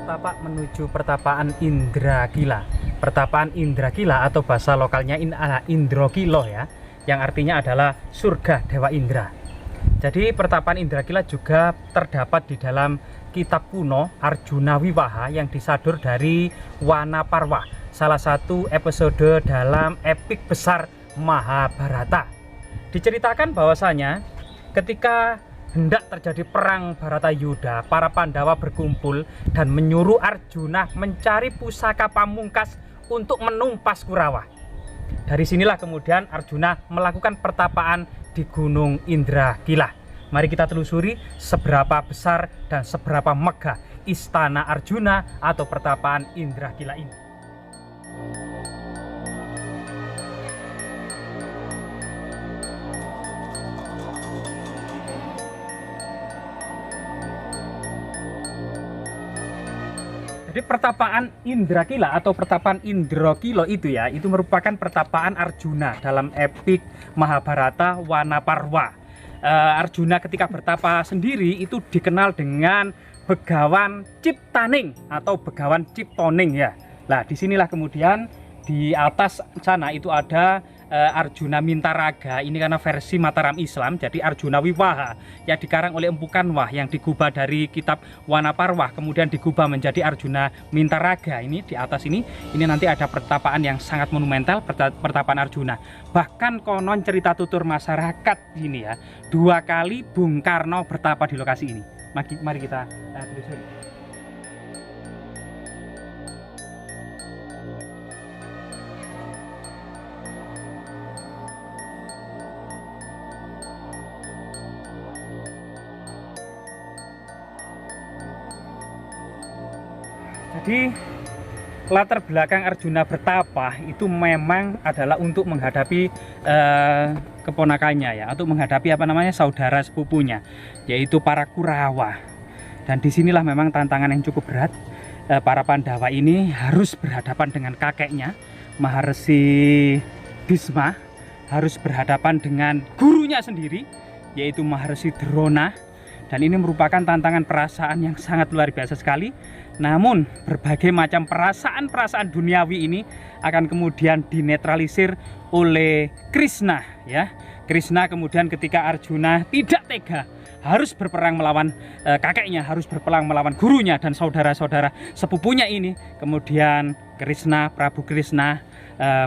tapak menuju pertapaan Indragila. Pertapaan Indragila atau bahasa lokalnya Indrokilo ya, yang artinya adalah surga Dewa Indra. Jadi pertapaan Indragila juga terdapat di dalam kitab kuno Arjuna Wiwaha yang disadur dari Wanaparwa, salah satu episode dalam epik besar Mahabharata. Diceritakan bahwasanya ketika hendak terjadi perang Baratayuda, para Pandawa berkumpul dan menyuruh Arjuna mencari pusaka pamungkas untuk menumpas Kurawa. Dari sinilah kemudian Arjuna melakukan pertapaan di Gunung Indragila. Mari kita telusuri seberapa besar dan seberapa megah istana Arjuna atau pertapaan Indragila ini. Jadi pertapaan Indragila atau pertapaan Indrokilo itu ya, itu merupakan pertapaan Arjuna dalam epik Mahabharata Wanaparwa. Arjuna ketika bertapa sendiri itu dikenal dengan Begawan Ciptaning atau Begawan Ciptoning ya. Nah, disinilah kemudian di atas sana itu ada Arjuna Mintaraga, ini karena versi Mataram Islam, jadi Arjuna Wiwaha yang dikarang oleh Empu Kanwah yang digubah dari kitab Wanaparwa kemudian digubah menjadi Arjuna Mintaraga. Ini di atas ini nanti ada pertapaan yang sangat monumental, pertapaan Arjuna. Bahkan konon cerita tutur masyarakat ini ya, 2 kali Bung Karno bertapa di lokasi ini. Mari kita telusuri. Jadi latar belakang Arjuna bertapa itu memang adalah untuk menghadapi keponakannya ya, atau menghadapi saudara sepupunya, yaitu para Kurawa. Dan disinilah memang tantangan yang cukup berat. Para Pandawa ini harus berhadapan dengan kakeknya Maharsi Bhisma, harus berhadapan dengan gurunya sendiri yaitu Maharsi Drona. Dan ini merupakan tantangan perasaan yang sangat luar biasa sekali. Namun berbagai macam perasaan-perasaan duniawi ini akan kemudian dinetralisir oleh Krishna ya. Krishna kemudian ketika Arjuna tidak tega harus berperang melawan kakeknya, harus berperang melawan gurunya dan saudara-saudara sepupunya ini, kemudian Prabu Krishna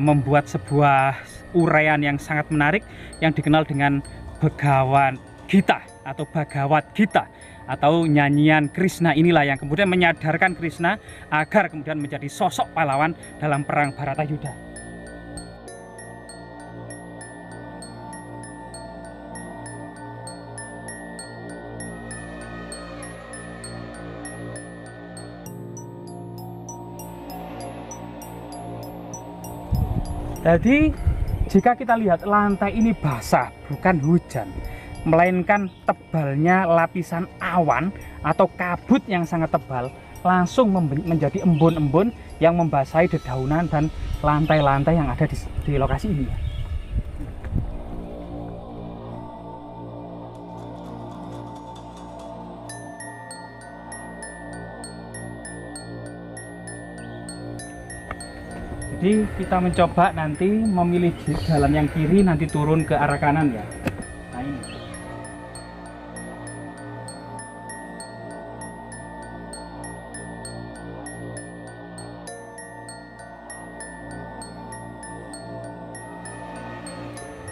membuat sebuah uraian yang sangat menarik yang dikenal dengan Bhagavad Gita atau Bhagavad Gita atau nyanyian Krishna. Inilah yang kemudian menyadarkan Krishna agar kemudian menjadi sosok pahlawan dalam perang Baratayuda. Jadi jika kita lihat lantai ini basah, bukan hujan, melainkan tebalnya lapisan awan atau kabut yang sangat tebal langsung menjadi embun-embun yang membasahi dedaunan dan lantai-lantai yang ada di lokasi ini. Jadi kita mencoba nanti memilih jalan yang kiri, nanti turun ke arah kanan ya. Nah ini.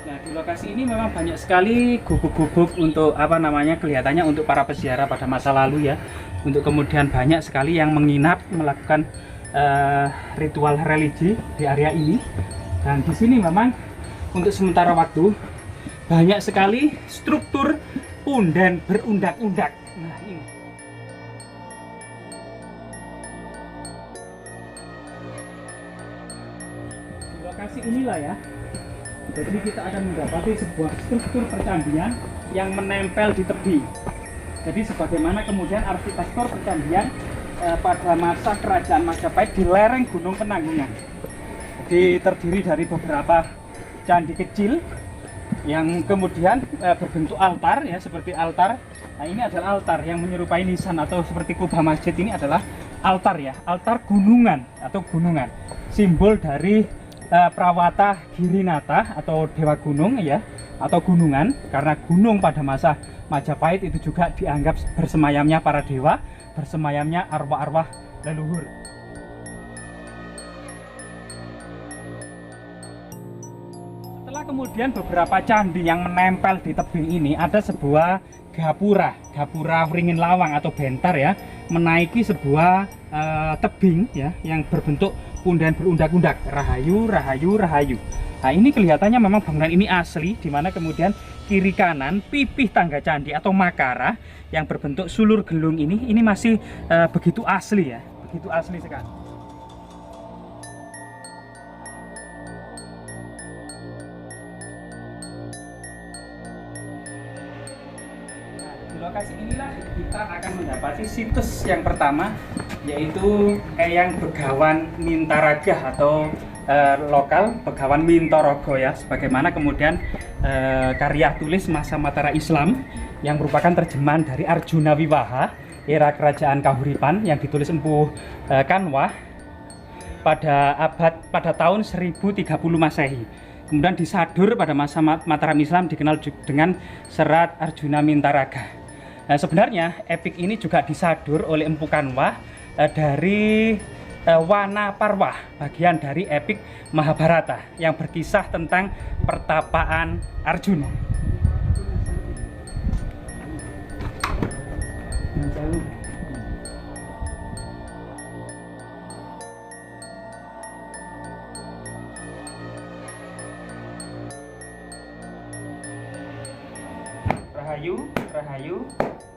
Nah, di lokasi ini memang banyak sekali gubuk-gubuk untuk kelihatannya untuk para peziarah pada masa lalu ya. Untuk kemudian banyak sekali yang menginap melakukan ritual religi di area ini. Dan di sini memang untuk sementara waktu banyak sekali struktur punden berundak-undak. Nah, ini. Di lokasi inilah ya. Jadi kita akan mendapati sebuah struktur percandian yang menempel di tebing. Jadi sebagaimana kemudian arsitektur percandian pada masa kerajaan Majapahit di lereng Gunung Penanggungan. Jadi terdiri dari beberapa candi kecil yang kemudian berbentuk altar ya, seperti altar. Nah, ini adalah altar yang menyerupai nisan atau seperti kubah masjid. Ini adalah altar ya, altar gunungan atau gunungan, simbol dari Prawata Girinata atau dewa gunung ya, atau gunungan, karena gunung pada masa Majapahit itu juga dianggap bersemayamnya para dewa, bersemayamnya arwah-arwah leluhur. Setelah kemudian beberapa candi yang menempel di tebing ini, ada sebuah gapura Wringin Lawang atau bentar ya, menaiki sebuah tebing ya yang berbentuk pundahan berundak-undak, rahayu. Nah, ini kelihatannya memang bangunan ini asli, di mana kemudian kiri kanan pipih tangga candi atau makara yang berbentuk sulur gelung ini masih begitu asli ya, begitu asli sekali. Di lokasi inilah kita akan mendapati situs yang pertama, yaitu Eyang Begawan Mintaragah atau lokal Begawan Mintorogo ya, sebagaimana kemudian karya tulis masa Mataram Islam yang merupakan terjemahan dari Arjuna Wiwaha era kerajaan Kahuripan yang ditulis Empu Kanwah pada tahun 1030 Masehi. Kemudian disadur pada masa Mataram Islam dikenal dengan Serat Arjuna Mintaragah. Nah, sebenarnya epik ini juga disadur oleh Empu Kanwah dari Wana Parwah, bagian dari epik Mahabharata yang berkisah tentang pertapaan Arjuna.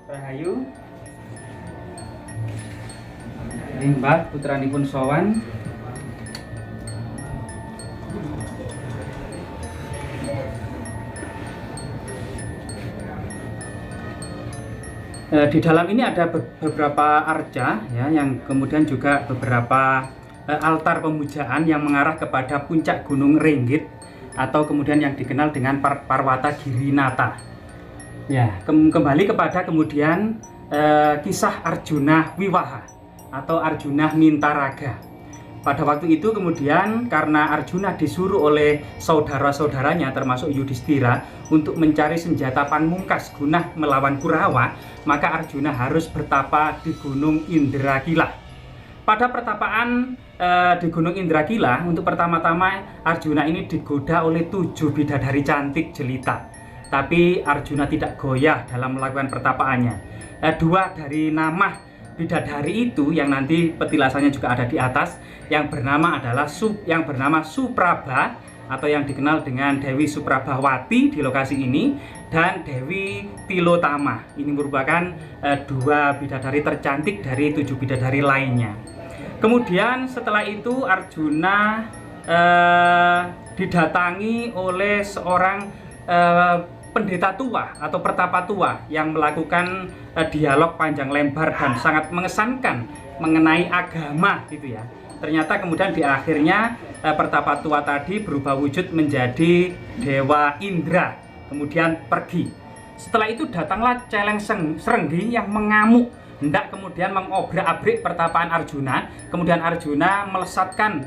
Rahayu. Limbah putranipun sowan. Di dalam ini ada beberapa arca ya, yang kemudian juga beberapa altar pemujaan yang mengarah kepada puncak Gunung Ringgit atau kemudian yang dikenal dengan Prawata Girinata. Ya, kembali kepada kemudian kisah Arjuna Wiwaha atau Arjuna Mintaraga. Pada waktu itu kemudian karena Arjuna disuruh oleh saudara-saudaranya termasuk Yudhistira untuk mencari senjata pamungkas guna melawan Kurawa, maka Arjuna harus bertapa di Gunung Indrakila. Pada pertapaan di Gunung Indrakila, untuk pertama-tama Arjuna ini digoda oleh 7 bidadari cantik jelita. Tapi Arjuna tidak goyah dalam melakukan pertapaannya. 2 dari nama bidadari itu yang nanti petilasannya juga ada di atas, yang bernama Supraba atau yang dikenal dengan Dewi Suprabawati di lokasi ini, dan Dewi Tilotama. Ini merupakan 2 bidadari tercantik dari 7 bidadari lainnya. Kemudian setelah itu Arjuna didatangi oleh seorang pendeta tua atau pertapa tua yang melakukan dialog panjang lebar dan sangat mengesankan mengenai agama gitu ya. Ternyata kemudian di akhirnya pertapa tua tadi berubah wujud menjadi Dewa Indra, kemudian pergi. Setelah itu datanglah Celeng Srenggi yang mengamuk, hendak kemudian mengobrak-abrik pertapaan Arjuna. Kemudian Arjuna melesatkan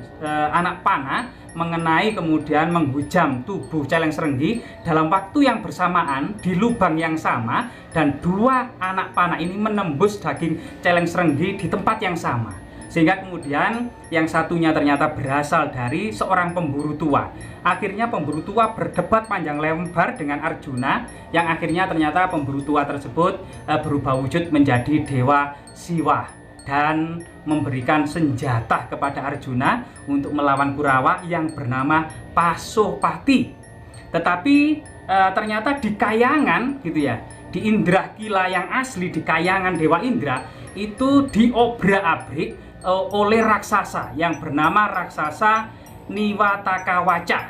anak panah mengenai kemudian menghujam tubuh Celeng Srenggi dalam waktu yang bersamaan di lubang yang sama, dan 2 anak panah ini menembus daging Celeng Srenggi di tempat yang sama, sehingga kemudian yang satunya ternyata berasal dari seorang pemburu tua. Akhirnya pemburu tua berdebat panjang lebar dengan Arjuna, yang akhirnya ternyata pemburu tua tersebut berubah wujud menjadi Dewa Siwa dan memberikan senjata kepada Arjuna untuk melawan Kurawa yang bernama Pasopati. Tetapi ternyata di kayangan gitu ya, di Indrakila yang asli, di kayangan Dewa Indra itu diobrak-abrik oleh raksasa yang bernama raksasa Niwatakawaca.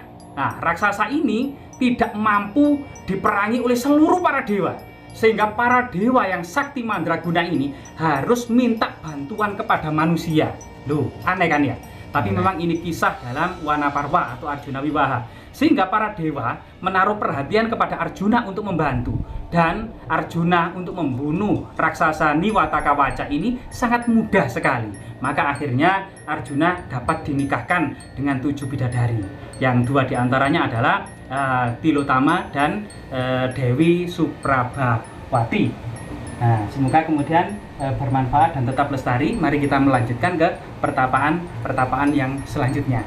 Nah, raksasa ini tidak mampu diperangi oleh seluruh para dewa, sehingga para dewa yang sakti mandraguna ini harus minta bantuan kepada manusia. Loh, aneh kan ya? Tapi memang ini kisah dalam Wanaparwa atau Arjuna Wiwaha. Sehingga para dewa menaruh perhatian kepada Arjuna untuk membantu. Dan Arjuna untuk membunuh raksasa Niwatakawaca ini sangat mudah sekali. Maka akhirnya Arjuna dapat dinikahkan dengan 7 bidadari. Yang 2 diantaranya adalah Tilotama dan Dewi Suprabhawati. Nah, semoga kemudian bermanfaat dan tetap lestari. Mari kita melanjutkan ke pertapaan yang selanjutnya.